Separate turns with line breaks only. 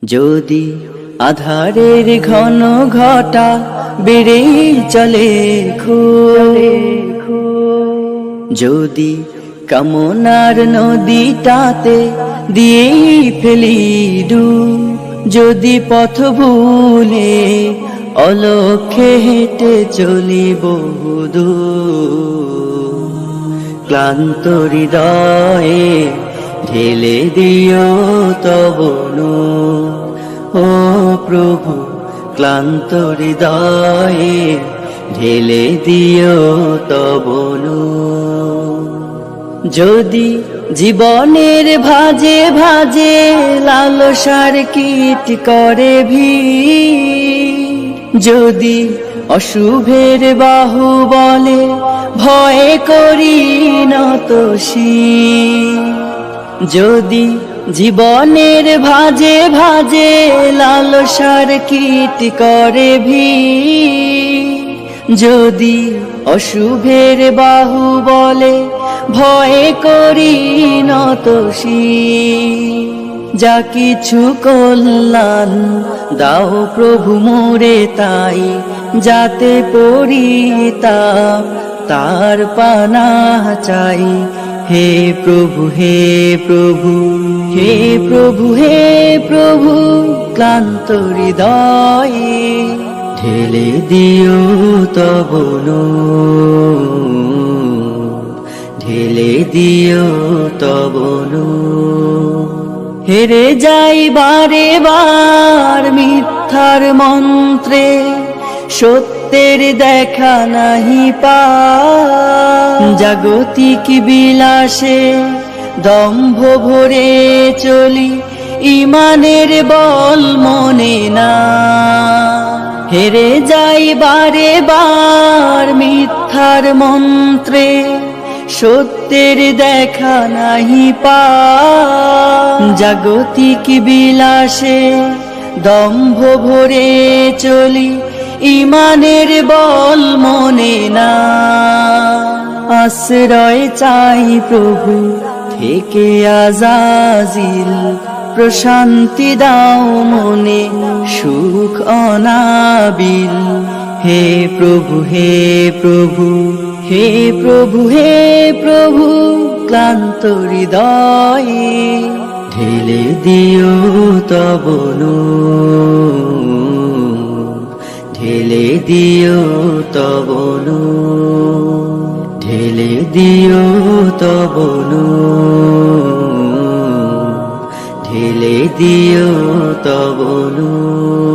যদি আধারের ঘন ঘটা বেড়ে চলে যদি কামনার নদীটাতে দিয়ে ফেলি ডুব, যদি পথ ভুলে অলক্ষ্যে হেঁটে চলি বহুদূর, ক্লান্ত হৃদয়ে ঢেলে দিও তব নূর। ও প্রভু, ক্লান্ত হৃদয়ে ঢেলে দিও তব নূর। যদি জীবনের ভাজে ভাজে লালসার কীট করে ভিড়, যদি অশুভের বাহু বলে ভয় করি নত শির, যদি জীবনের ভাজে ভাজে লালসার কীট করে ভিড়, যদি অশুভের বাহু বলে ভয় করি নত শির, যা কিছু কল্যাণ দাও প্রভু মোরে তাই, যাতে পরিতাপ তার পানাহ চাই। হে প্রভু, হে প্রভু, হে প্রভু, হে প্রভু, ক্লান্ত হৃদয়ে ঢেলে দিও তব নূর, ঢেলে দিও তব নূর। হেরে যাই বারে বার মিথ্যার মন্ত্রে, সত্যের দেখা নাহি পাই, জাগতিক বিলাসে দম্ভ ভরে চলি, ইমানের বল মনে না। হেরে যাই বারে বার মিথ্যার মন্ত্রে, সত্যের দেখা নাহি পাই, জাগতিক বিলাসে দম্ভ ভরে চলি, ইমানের বল মনে না। আশ্রয় চাই প্রভু থেকে আজাজিল, প্রশান্তি দাও মনে সুখ অনাবিল। হে প্রভু, হে প্রভু, হে প্রভু, হে প্রভু, ক্লান্ত হৃদয়ে ঢেলে দিও তব নূর, ঢেলে দিও তব নূর, ঢেলে দিও তব নূর, ঢেলে দিও তব নূর।